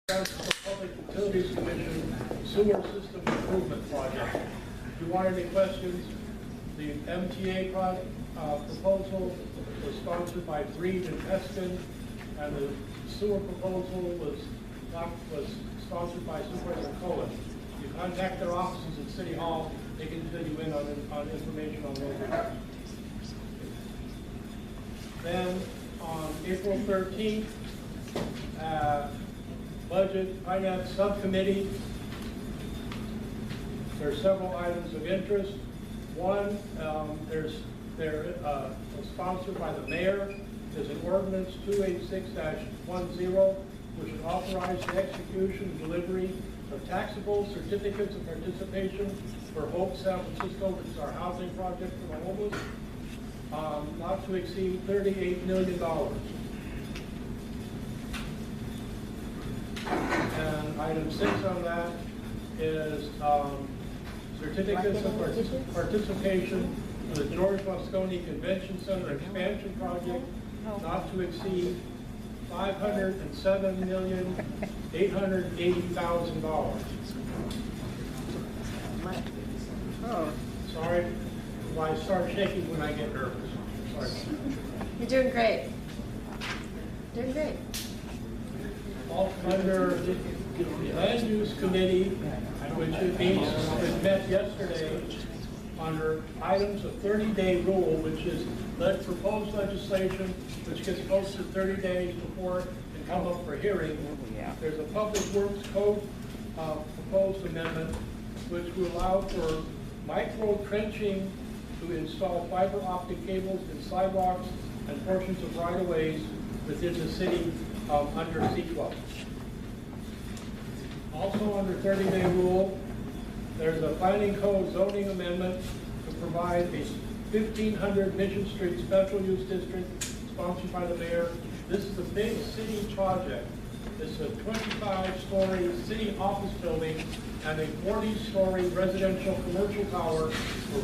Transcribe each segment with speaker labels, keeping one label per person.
Speaker 1: The Public Utilities Commission Sewer System Improvement Project. If you want any questions, the MTA proposal was sponsored by Breed and Peskin, and the sewer proposal was sponsored by Supervisor Cohen. You contact their offices at City Hall, they can fill you in on information on those. Then on April 13th, Budget Finance Subcommittee. There are several items of interest. One, they're sponsored by the mayor. There's an ordinance 286-10, which would authorize the execution and delivery of taxable certificates of participation for Hope San Francisco, which is our housing project for the homeless, not to exceed $38 million. And item 6 on that is certificates of participation for the George Moscone Convention Center expansion project, not to exceed $507,880,000.
Speaker 2: Oh.
Speaker 1: Sorry, I start shaking when I get nervous. Sorry.
Speaker 2: You're doing great. Doing great.
Speaker 1: Under the Land Use Committee, which it met yesterday, under items of 30-day rule, which is proposed legislation, which gets posted 30 days before it can come up for hearing. There's a Public Works Code proposed amendment, which will allow for micro trenching to install fiber optic cables in sidewalks and portions of right-of-ways within the city under C12. Also under 30-day rule, there's a planning code zoning amendment to provide a 1500 Mission Street special use district sponsored by the mayor. This is a big city project. It's a 25-story city office building and a 40-story residential commercial tower for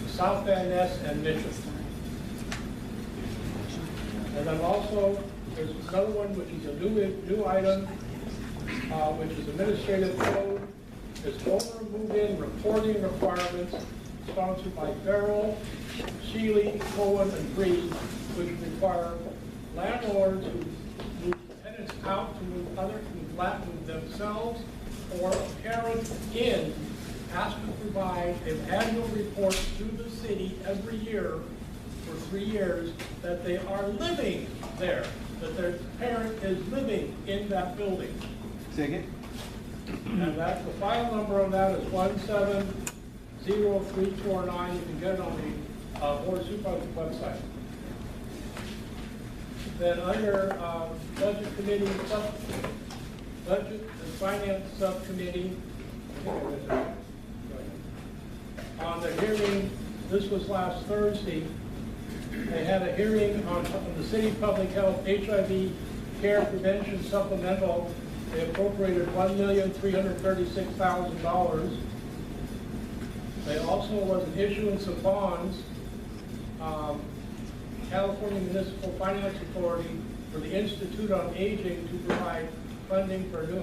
Speaker 1: South Van Ness and Mission. And then also, there's another one which is a new item, which is administrative code. It's owner move-in reporting requirements, sponsored by Farrell, Sheely, Cohen, and Breed, which require landlords who move tenants out to move themselves or a parent in has to provide an annual report to the city every year for 3 years that they are living there, that their parent is living in that building.
Speaker 3: Second.
Speaker 1: And that's the file number on that is 170349. You can get it on the Board of Supervisors website. Then under Budget Committee, Budget and Finance Subcommittee, on the hearing, this was last Thursday, they had a hearing on the City Public Health HIV Care Prevention Supplemental. They appropriated $1,336,000. They also was an issuance of bonds, California Municipal Finance Authority for the Institute on Aging to provide funding for new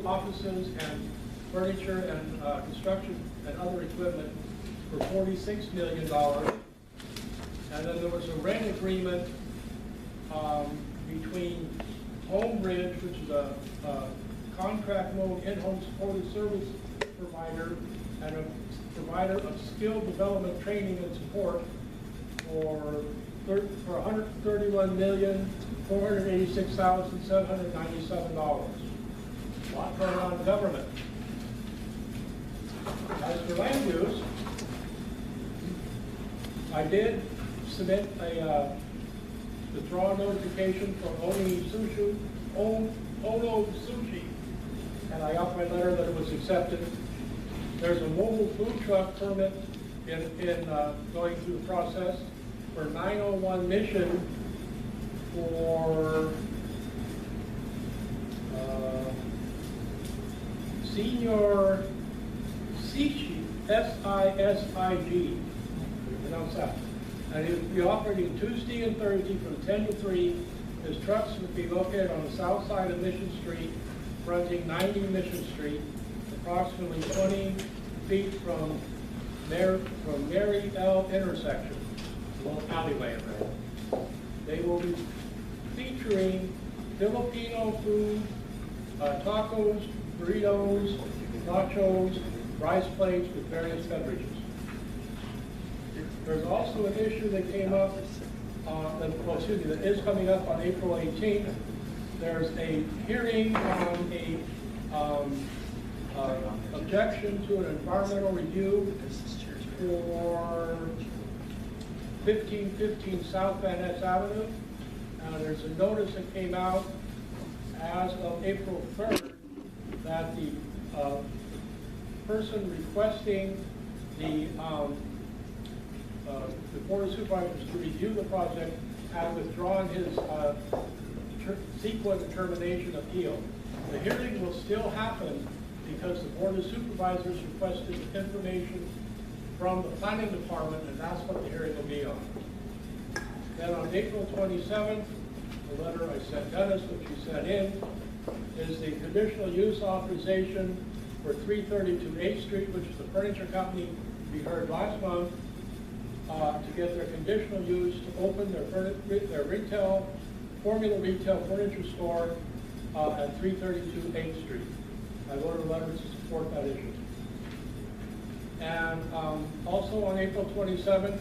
Speaker 1: offices and furniture and construction and other equipment for $46 million. And then there was a rent agreement between Homebridge, which is a contract mode in-home supportive service provider and a provider of skill development training and support for $131,486,797. A lot going on in government. As for land use, I did submit a withdrawal notification for Ono Sushi, and I got my letter that it was accepted. There's a mobile food truck permit in going through the process for 901 Mission for Senior Sisig, S-I-S-I-G, pronounce that. And it will be operating Tuesday and Thursday from 10 to 3 His trucks would be located on the south side of Mission Street, fronting 90 Mission Street, approximately 20 feet from Mary L. intersection, a little alleyway in there. They will be featuring Filipino food, tacos, burritos, nachos, rice plates with various beverages. There's also an issue that came up, that is coming up on April 18th. There's a hearing on a objection to an environmental review for 1515 South Van Ness Avenue. There's a notice that came out as of April 3rd that the person requesting the Board of Supervisors to review the project had withdrawn his CEQA determination appeal. The hearing will still happen because the Board of Supervisors requested information from the Planning Department, and that's what the hearing will be on. Then on April 27th, the letter I sent Dennis, which he sent in, is the conditional use authorization for 332 8th Street, which is the furniture company we heard last month, to get their conditional use to open their retail, Formula Retail Furniture Store at 332 8th Street. I wrote a letter to support that issue. And also on April 27th,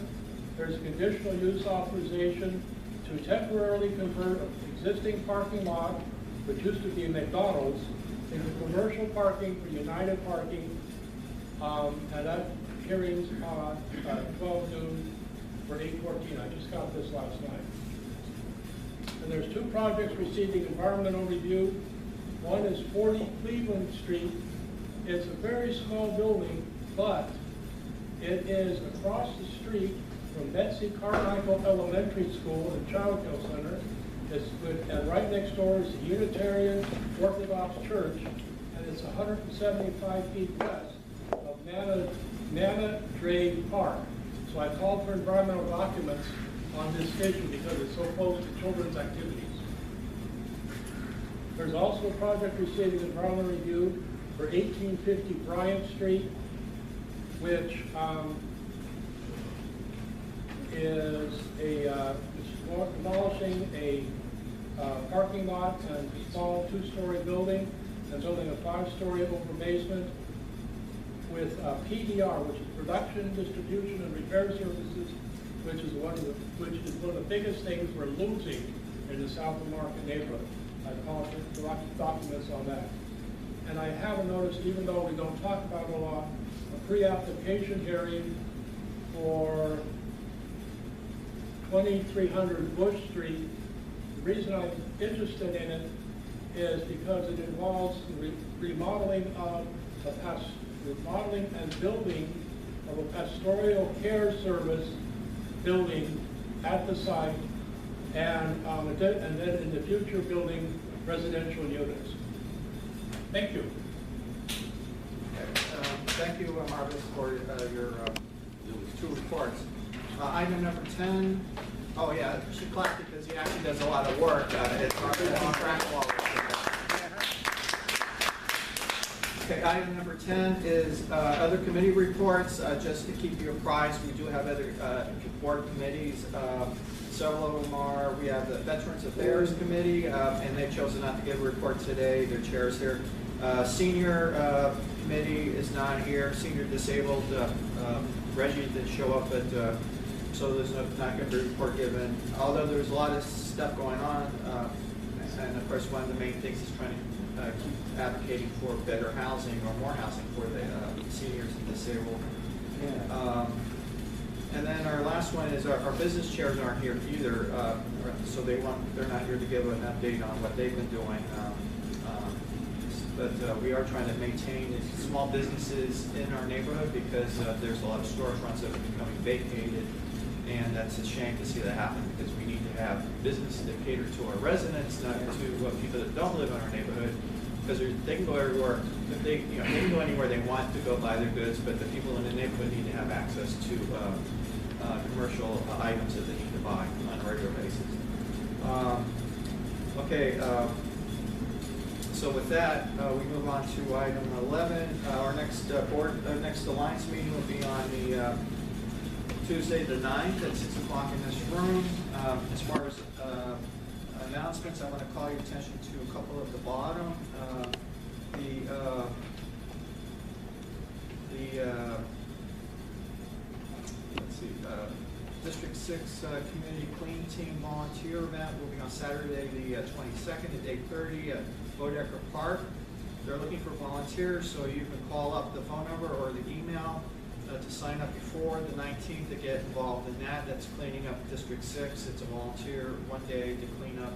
Speaker 1: there's a conditional use authorization to temporarily convert an existing parking lot, which used to be a McDonald's, into commercial parking for United Parking, and that hearing's 12 noon for 8/14. I just got this last night. And there's two projects receiving environmental review. One is 40 Cleveland Street. It's a very small building, but it is across the street from Betsy Carmichael Elementary School and Child Care Center. And right next door is the Unitarian Orthodox Church, and it's 175 feet west of Nana Drake Park. So I called for environmental documents on this issue because it's so close to children's activities. There's also a project receiving environmental review for 1850 Bryant Street, which is demolishing a parking lot and a small 2-story building and building a 5-story over basement with PDR, which is Production, Distribution, and Repair Services, which is one of the biggest things we're losing in the South of Market neighborhood. I called for documents on that. And I have a notice, even though we don't talk about it a lot, a pre-application hearing for 2300 Bush Street. The reason I'm interested in it is because it involves the remodeling and building of a pastoral care service building at the site, and then in the future building residential units. Thank you.
Speaker 3: Thank you, Marcus, for your two reports. Item number 10. Oh yeah, you should clap because he actually does a lot of work. It's our track wall. Okay, item number 10 is other committee reports. Just to keep you apprised, we do have other board committees. Several of them are, we have the Veterans Affairs Committee, and they've chosen not to give a report today. Their chair is here. Senior Committee is not here. Senior Disabled, Reggie didn't show up, but so there's not going to be a report given. Although there's a lot of stuff going on, and of course one of the main things is trying to keep advocating for better housing or more housing for the seniors and disabled. Yeah. And then our last one is our business chairs aren't here either, so they're not here to give an update on what they've been doing. But we are trying to maintain small businesses in our neighborhood because there's a lot of storefronts that are becoming vacated, and that's a shame to see that happen because we need to have businesses that cater to our residents, not to people that don't live in our neighborhood, because they can go everywhere. They can go anywhere they want to go buy their goods, but the people in the neighborhood need to have access to commercial items that they need to buy on a regular basis. Okay, so with that, we move on to item 11. Our next next Alliance meeting will be on the Tuesday the 9th at 6 o'clock in this room. As far as announcements, I want to call your attention to a couple at the bottom. Let's see, District 6 Community Clean Team Volunteer event will be on Saturday the 22nd at 8:30 at Bodecker Park. They're looking for volunteers, so you can call up the phone number or the email to sign up before the 19th to get involved in that. That's cleaning up District 6. It's a volunteer one day to clean up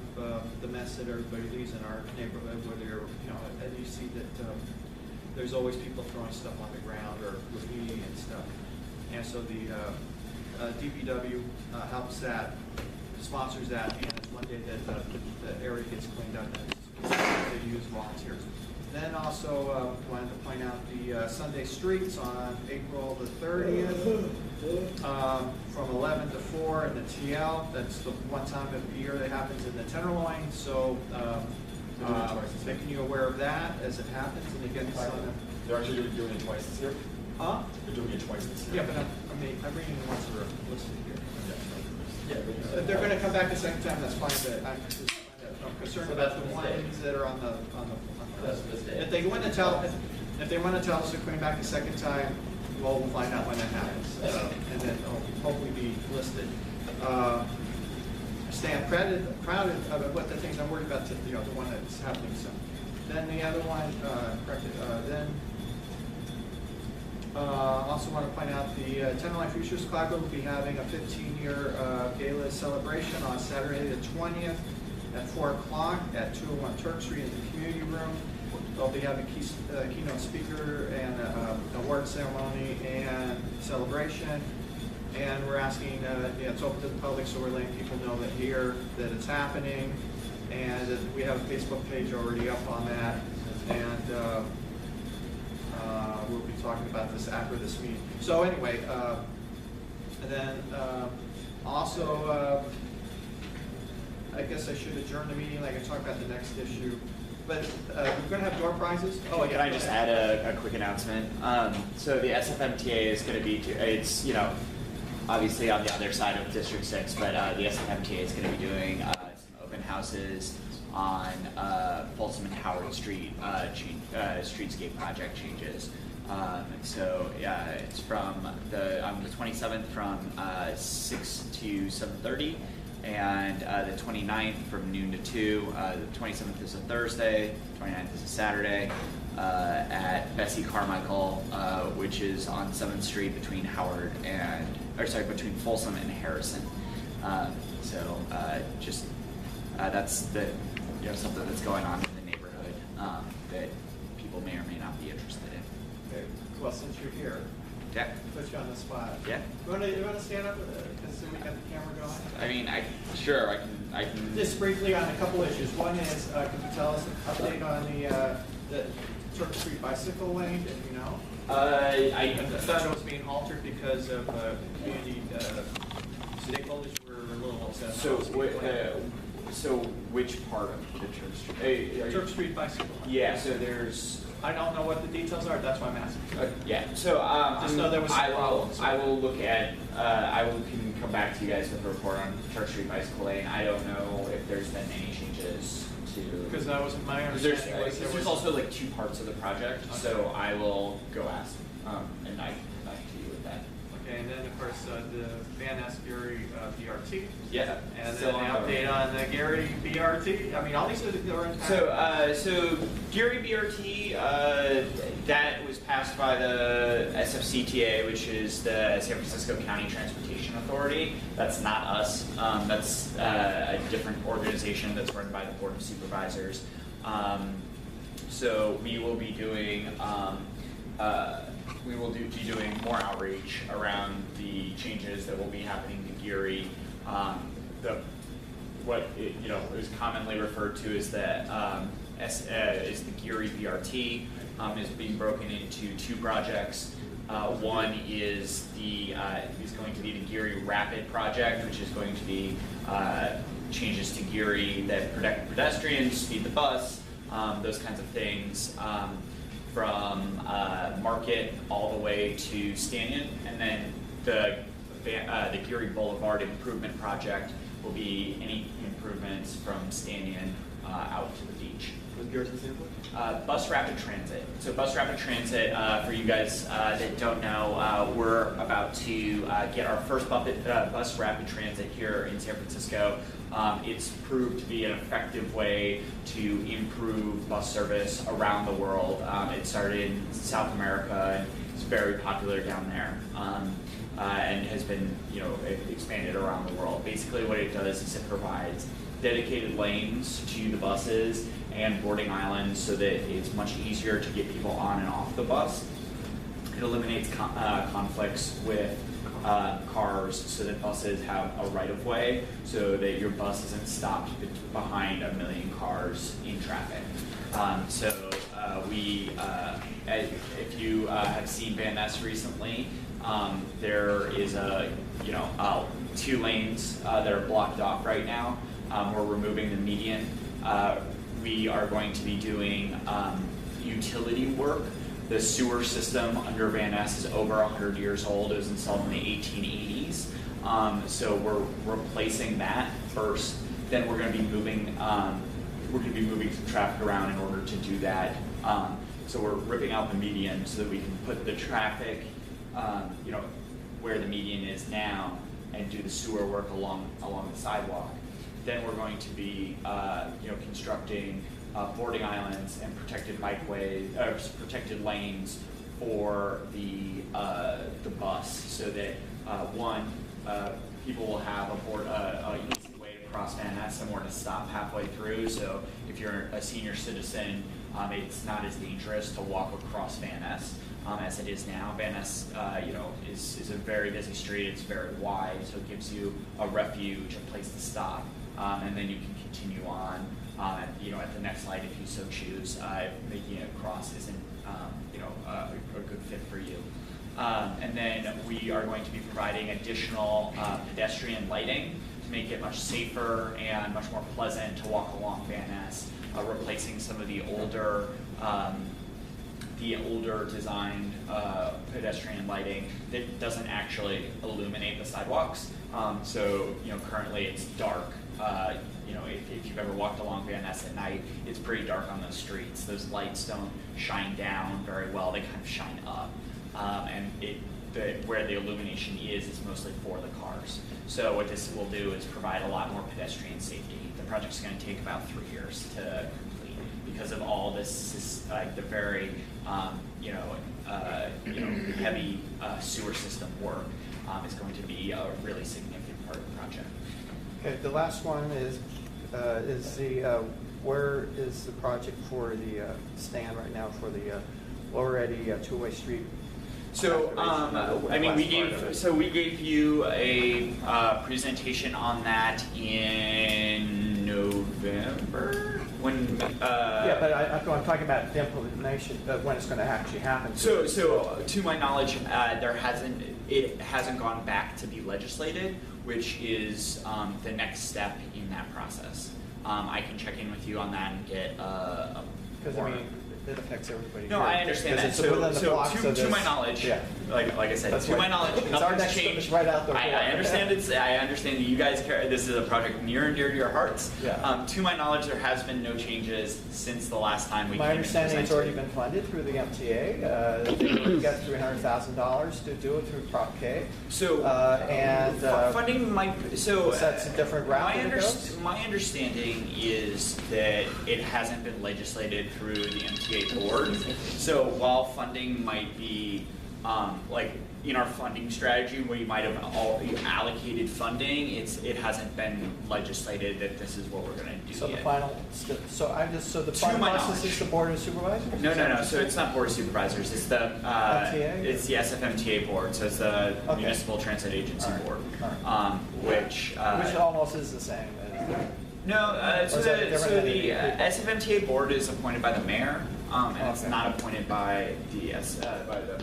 Speaker 3: the mess that everybody leaves in our neighborhood, whether you're, and you see that there's always people throwing stuff on the ground or graffiti and stuff. And so the DPW helps that, sponsors that, and it's one day that the area gets cleaned up and they use volunteers. Then also wanted to point out the Sunday Streets on April the 30th from 11 to 4 in the TL. That's the one time of the year that happens in the Tenderloin. So making you aware of that as it happens. And again,
Speaker 4: they're actually doing it twice this year?
Speaker 3: Huh?
Speaker 4: They're doing it twice this year.
Speaker 3: Yeah, but I'm reading the ones that are listed here.
Speaker 4: Yeah,
Speaker 3: If they're going to come back the second time, that's fine, but I'm concerned about the ones that are on the if they want to tell us they're coming back the second time, well, we'll find out when that happens, and then it'll hopefully be listed. Staying proud of what the things I'm worried about, the one that's happening soon. Then the other one, also want to point out the Tenderloin Futures Club will be having a 15-year gala celebration on Saturday the 20th at 4 o'clock at 201 Turk Street in the community room. They'll be having a keynote speaker and an award ceremony and celebration. And we're asking, it's open to the public, so we're letting people know that it's happening. And we have a Facebook page already up on that. And we'll be talking about this after this meeting. So anyway, and then also, I guess I should adjourn the meeting. I can talk about the next issue. But we're going to have door prizes. Oh, yeah.
Speaker 5: Can I just add a quick announcement? So the SFMTA is going to be, it's, obviously on the other side of District 6, but the SFMTA is going to be doing some open houses on Folsom and Howard Street streetscape project changes. So yeah, it's from on the 27th from 6 to 7:30. And the 29th from noon to 2. The 27th is a Thursday, 29th is a Saturday at Bessie Carmichael, which is on 7th Street between between Folsom and Harrison. That's something that's going on in the neighborhood that people may or may not be interested in.
Speaker 3: Okay. Well, since you're here,
Speaker 5: Yeah.
Speaker 3: put you on the spot.
Speaker 5: Yeah.
Speaker 3: You want to stand up because we got the camera going?
Speaker 5: I mean, I can.
Speaker 3: Just briefly on a couple issues. One is, can you tell us an update on the Turk Street bicycle lane? If you know. I thought it was being altered because of community stakeholders were a little upset.
Speaker 5: So which part of the Turk Street?
Speaker 3: Turk Street bicycle lane.
Speaker 5: Yeah. So there's.
Speaker 3: I don't know what the details are. That's why I'm asking.
Speaker 5: Yeah. So
Speaker 3: just know there was some problems.
Speaker 5: I will look at. Can come back to you guys with a report on Church Street Bicycle Lane. I don't know if there's been any changes to.
Speaker 3: Because that was my understanding.
Speaker 5: There's also like two parts of the project, okay. So I will go ask and I can come back to you with that.
Speaker 3: Okay, and then of course the Van Ness Gary BRT.
Speaker 5: Yeah.
Speaker 3: And then an update on the Gary BRT. I mean, all these are in.
Speaker 5: So Gary BRT that was passed by the SFCTA, which is the San Francisco County Transportation Authority. That's not us. That's a different organization that's run by the Board of Supervisors. So we will be doing. We will be doing more outreach around the changes that will be happening to Geary. What is commonly referred to as the is the Geary BRT is being broken into two projects. One is going to be the Geary Rapid project, which is going to be changes to Geary that protect pedestrians, speed the bus, those kinds of things, from Market all the way to Stanton, and then the Geary Boulevard Improvement Project will be any improvements from Stanton out to the beach.
Speaker 4: What's Geary's example?
Speaker 5: Bus rapid transit. So bus rapid transit, for you guys that don't know, we're about to get our first bus rapid transit here in San Francisco. It's proved to be an effective way to improve bus service around the world. It started in South America and it's very popular down there. And has been, expanded around the world. Basically what it does is it provides dedicated lanes to the buses and boarding islands so that it's much easier to get people on and off the bus. It eliminates conflicts with cars so that buses have a right-of-way so that your bus isn't stopped behind a million cars in traffic. If you have seen Van Ness recently, there is 2 lanes that are blocked off right now. We're removing the median. We are going to be doing utility work. The sewer system under Van Ness is over 100 years old. It was installed in the 1880s. So we're replacing that first. Then we're going to be moving. We're going to be moving some traffic around in order to do that. So we're ripping out the median so that we can put the traffic, where the median is now, and do the sewer work along the sidewalk. Then we're going to be, constructing boarding islands and protected bikeways, protected lanes for the bus, so that people will have an easy way to cross Van Ness, somewhere to stop halfway through. So if you're a senior citizen, it's not as dangerous to walk across Van Ness as it is now. Van Ness, is a very busy street. It's very wide, so it gives you a refuge, a place to stop, and then you can continue on. At the next light if you so choose. Making it across isn't, a good fit for you. And then we are going to be providing additional pedestrian lighting to make it much safer and much more pleasant to walk along Van Ness, replacing some of the older designed pedestrian lighting that doesn't actually illuminate the sidewalks. Currently it's dark. If you've ever walked along Van Ness at night, it's pretty dark on those streets. Those lights don't shine down very well, they kind of shine up. Where the illumination is mostly for the cars. So what this will do is provide a lot more pedestrian safety. The project's going to take about 3 years to complete because of all this, the very, heavy sewer system work is going to be a really significant part of the project.
Speaker 3: Okay, the last one is where is the project for the stand right now for the Lower Eddy two-way street?
Speaker 5: So, we gave you a presentation on that in November.
Speaker 3: Yeah, but I'm talking about the implementation of when it's going to actually happen.
Speaker 5: So to my knowledge, it hasn't gone back to be legislated, which is the next step in that process. I can check in with you on that and get
Speaker 3: because it affects everybody.
Speaker 5: No,
Speaker 3: here.
Speaker 5: I understand that. To my knowledge, like I said, to my knowledge, nothing's changed.
Speaker 3: Right out the
Speaker 5: I understand I understand that you guys care. This is a project near and dear to your hearts.
Speaker 3: Yeah.
Speaker 5: To my knowledge, there has been no changes since the last time we.
Speaker 3: My understanding it's already been funded through the MTA. They got $300,000 to do it through Prop K.
Speaker 5: So funding might. So
Speaker 3: that's a different route.
Speaker 5: My understanding is that it hasn't been legislated through the MTA board. So while funding might be in our funding strategy, we might have allocated funding. It hasn't been legislated that this is what we're going to do.
Speaker 3: So
Speaker 5: yet.
Speaker 3: the final, the final process is the Board of Supervisors.
Speaker 5: No. So it's not Board of Supervisors. It's the
Speaker 3: MTA?
Speaker 5: It's the SFMTA board. So it's the Municipal Transit Agency Board, which
Speaker 3: almost is the same.
Speaker 5: No, so the SFMTA board is appointed by the mayor, and it's not appointed by the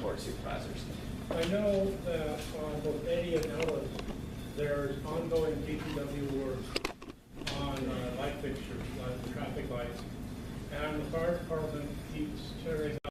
Speaker 5: Board of Supervisors.
Speaker 1: I know that on both Eddy and Ellis, there's ongoing DPW work on light fixtures, like the traffic lights. And the fire department